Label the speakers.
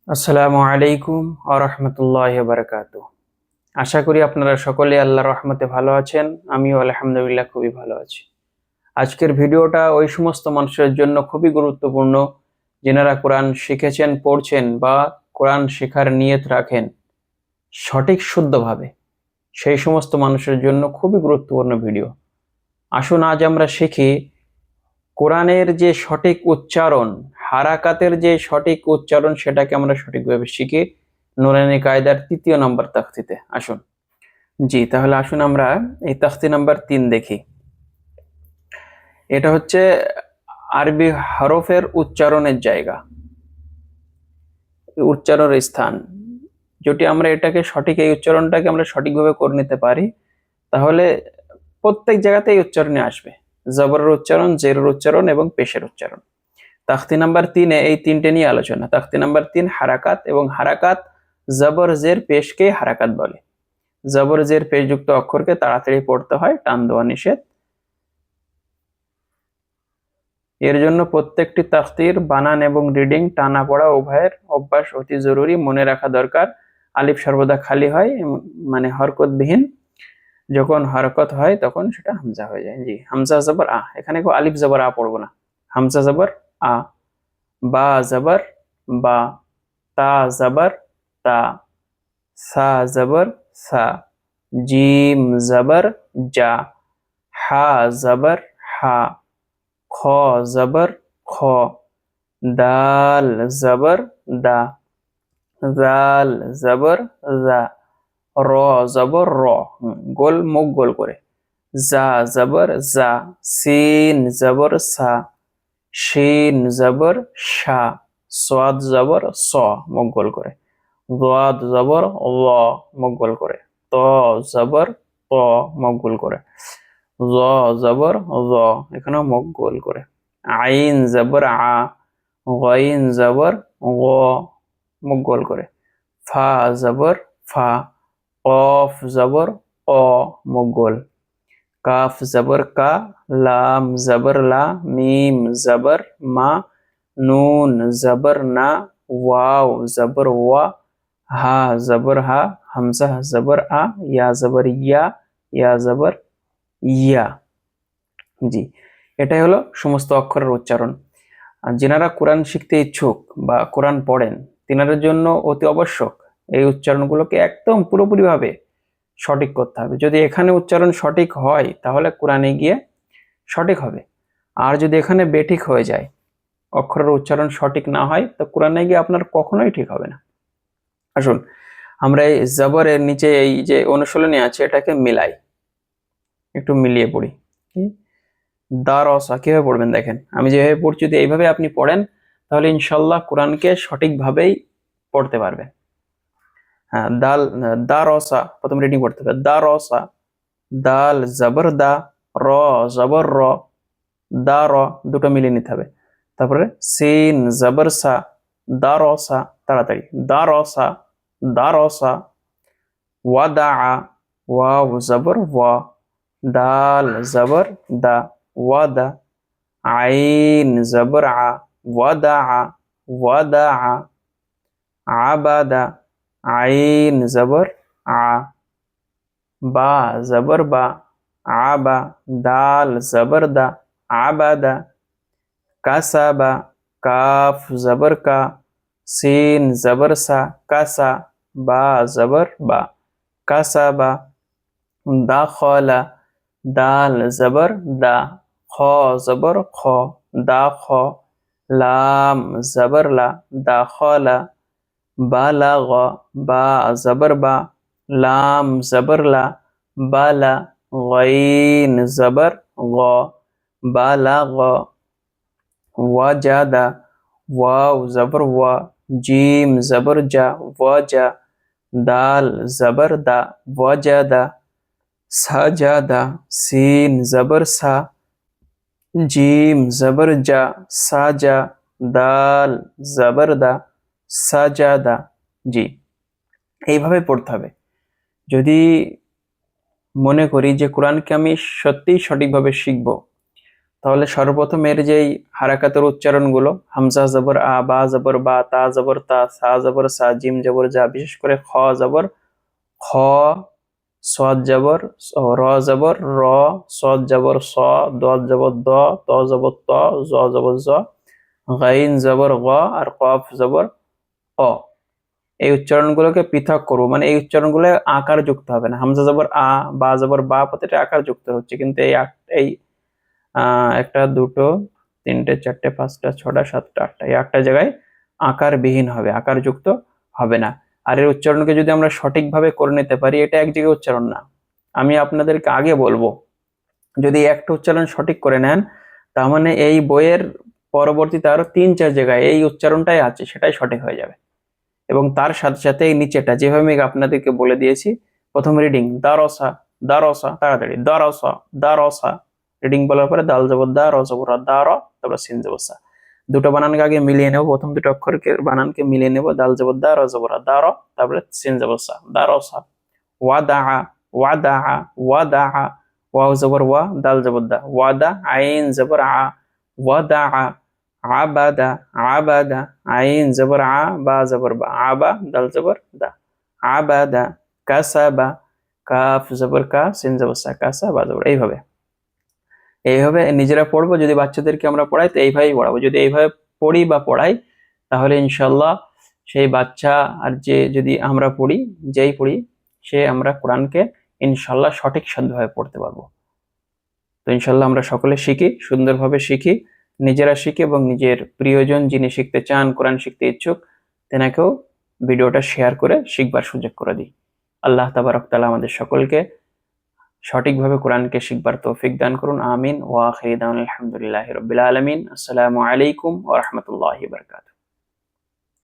Speaker 1: আসসালামু আলাইকুম ওয়া রাহমাতুল্লাহি ওয়া বারাকাতুহু। আশা করি আপনারা সকলে আল্লাহর রহমতে ভালো আছেন। আমিও আলহামদুলিল্লাহ খুবই ভালো আছি। আজকের ভিডিওটা ওই সমস্ত মানুষের জন্য খুবই গুরুত্বপূর্ণ যেনারা কোরআন শিখেছেন, পড়ছেন বা কোরআন শেখার নিয়ত রাখেন সঠিক শুদ্ধভাবে। সেই সমস্ত মানুষের জন্য খুবই গুরুত্বপূর্ণ ভিডিও। আসুন আজ আমরা শিখি কোরআনের যে সঠিক উচ্চারণ, হারাকাতের যে সঠিক উচ্চারণ সেটাকে আমরা সঠিকভাবে শিখি নুরানি কায়দার ৩য় নম্বর তাখতিতে। আসুন তাহলে আসুন আমরা এই তাখতি নাম্বার ৩ দেখি। এটা হচ্ছে আরবি হরফের উচ্চারণের জায়গা, উচ্চারণের স্থান। যদি আমরা এটাকে সঠিক, এই উচ্চারণটাকে আমরা সঠিকভাবে করে নিতে পারি তাহলে প্রত্যেক জায়গাতে এই উচ্চারণে আসবে। জবরের উচ্চারণ, জেরের উচ্চারণ এবং পেশের উচ্চারণ। তাখতি নাম্বার ৩-এ এই তিনটে নিয়ে আলোচনা। তাখতি নাম্বার ৩ হারাকাত, এবং হারাকাত জবর জের পেশকে হারাকাত বলে। জবর জের পেশযুক্ত অক্ষরকে তাড়াতাড়ি পড়তে হয়, টান দেওয়া নিষেধ। এর জন্য প্রত্যেকটি তাখতির বানান এবং রিডিং টানা পড়া উভয়ের অভ্যাস অতি জরুরি, মনে রাখা দরকার। আলিফ সর্বদা খালি হয়, মানে হরকতবিহীন। যখন হরকত হয় তখন সেটা হামজা হয়ে যায়। হামজা জবর আ, এখানে কেউ আলিফ জবর আ পড়বো না। হামজা জবর আ, বা জবর বা, তা জবর তা, সা জবর সা, জিম জবর জা, হা জবর হা, খ জবর খ, দাল জবর দা, জাল জবর জা, র জবর র, গোল মুখ গোল করে, জা জবর জা, সিন জবর সা, শিন জবর শা, সাদ জবর স, মুখ গোল করে, দাদ জবর ল, মুখ গোল করে, ত জবর ত, মুখ গোল করে, জ জবর জ, এখানেও মুখ গোল করে, আইন জবর আ, গাইন জবর গ, মুখ গোল করে, ফা জবর ফা, কফ জবর ক, মুখ গোল, কাফ জবর কা, লাম জবর লা, মিম জবর মা, নুন জবর না, ওয়াও জবর ওয়া, হা জবর হা, হামজা জবর আ, ইয়া জবর ইয়া, ইয়া জবর ইয়া। এটাই হলো সমস্ত অক্ষরের উচ্চারণ। আর যিনারা কোরআন শিখতে ইচ্ছুক বা কোরআন পড়েন তিনাদের জন্য অতি আবশ্যক এই উচ্চারণগুলোকে একদম পুরোপুরিভাবে সঠিক করতে হবে। যদি এখানে উচ্চারণ সঠিক হয় তাহলে কোরআনে গিয়ে সঠিক হবে, আর যদি এখানে বেঠিক হয়ে যায়, অক্ষরের উচ্চারণ সঠিক না হয়, তো কোরআনে গিয়ে আপনার কখনোই ঠিক হবে না। আসুন আমরা এই জবরের নিচে এই যে অনুশীলনী আছে এটাকে মিলাই, একটু মিলিয়ে পড়ি। দা রসা কিভাবে পড়বেন দেখেন, আমি যেভাবে পড়ছি যদি এইভাবে আপনি পড়েন তাহলে ইনশাল্লাহ কোরআনকে সঠিকভাবেই পড়তে পারবেন। হ্যাঁ, দাল দা রসা প্রথম রিডিং পড়তে হবে। দা রসা, দাল জবর দা, র জবর র, দা র দুটো মিলিয়ে নিতে হবে। তারপরে সিন জবর সা, দা রসা, তাড়াতাড়ি, দা রসা, দা রসা, ওয়াদা, ওয়াও জবর ওয়া, দাল জবর দা, ওয়াদা, আইন জবর আ, ওয়াদা, ওয়াদা, আবাদা, আইন জবর আ, বা জবর বা, আবা, দাল জবর দা, আবাদা, কাসাবা, কাফ জবর কা, সিন জবর সা, কাসা, বা জবর বা, কাসাবা, দাখলা, দাল জবর দা, খ জবর খ, দা খ, লাম জবর লা, দাখলা, বালাগ, বা জবর বা, লাম জবর লা, বালা, গাইন জবর গ, বালাগ, ওয়াজাদা, ওয়াও জবর ওয়া, জিম জবর জা, ওয়াজা, দাল জবর দা, ওয়াজাদা, সাজাদা, সিন জবর সা, জিম জবর জা, সাজা, দাল জবর দা, সাজাদা। এইভাবে পড়তে হবে। যদি মনে করি যে কোরআনকে আমি সত্যিই সঠিকভাবে শিখব, তাহলে সর্বপ্রথম এর যেই হারাকাতের উচ্চারণগুলো, হামজা জবর আ, বা জবর বা, তা জবর তা, সা জবর সা, জিম জবর যা, বিশেষ করে খ জবর খ, সদ জবর র জবর র, সদ জবর স, দদ জবর দ, ত জবর ত, জ জবর জ, গাইন জবর গ, আর কফ জবর অ। এই উচ্চারণগুলোকে পৃথক করবো, মানে এই উচ্চারণগুলো আকার যুক্ত হবে না। হামজা জবর আ, বা জবর বা, প্রতিটা আকার যুক্ত হচ্ছে, কিন্তু এই একটা, দুটো, তিনটে, চারটে, পাঁচটা, ছটা, সাতটা, আটটা, এই আটটা জায়গায় আকার বিহীন হবে, আকার যুক্ত হবে না। আর এর উচ্চারণকে যদি আমরা সঠিকভাবে করে নিতে পারি, এটা এক জায়গায় উচ্চারণ না। আমি আপনাদেরকে আগে বলবো, যদি একটা উচ্চারণ সঠিক করে নেন, তার মানে এই বইয়ের পরবর্তীতে আরো 3-4 জায়গায় এই উচ্চারণটাই আছে, সেটাই সঠিক হয়ে যাবে। এবং তার সাথে সাথে এই নিচেটা যেভাবে আমি আপনাদেরকে বলে দিয়েছি, প্রথম রিডিং দারসা, দারসা, তাড়াতাড়ি দারসা, দারসা, রিডিং বলার পরে দাল জবর দা, র জবর রা, দা র, তারপর সিন জবর সা। দুটো বানানকে আগে মিলিয়ে নেব, প্রথম দুটো অক্ষরকে বানানকে মিলিয়ে নেব, দাল জবর দা, র জবর রা, দা র, তারপরে সিন জবর সা, দারসা। ওয়াদা, ওয়াদা, ওয়াদা, ওয়াও জবর ওয়া, দাল জবর দা, ওয়াদা, আইন জবর আ, ওয়াদা, আবাদা, আবাদা, আইন জবর আ, বা জবর বা, আবা, দাল জবর দা, আবাদা। কাসাবা, কাফ জবর কা, সিন জবর সা, কাসা, বা জবর। এইভাবে এইভাবে নিজেরা পড়বো। যদি বাচ্চাদেরকে আমরা পড়াই তো এইভাবেই পড়াবো। যদি এইভাবে পড়ি বা পড়াই, তাহলে ইনশাল্লাহ সেই বাচ্চা, আর যে যদি আমরা পড়ি, যেই পড়ি, সে আমরা কোরআনকে ইনশাল্লাহ সঠিক শুদ্ধভাবে পড়তে পারবো। তো ইনশাল্লাহ আমরা সকলে শিখি, সুন্দরভাবে শিখি, নিজেরা শিখি, এবং নিজের প্রিয়জন যিনি শিখতে চান, কোরআন শিখতে ইচ্ছুক, তেনাকেও ভিডিওটা শেয়ার করে শিখবার সুযোগ করে দিই। আল্লাহ তাবারক তাআলা আমাদের সকলকে সঠিকভাবে কোরআনকে শিখবার তৌফিক দান করুন। আমিন। ওয়া আখিরু দাওয়ানা আলহামদুলিল্লাহি রাব্বিল আলামিন। আসসালামু আলাইকুম ওয়া রাহমাতুল্লাহি ওয়া বারাকাতুহু।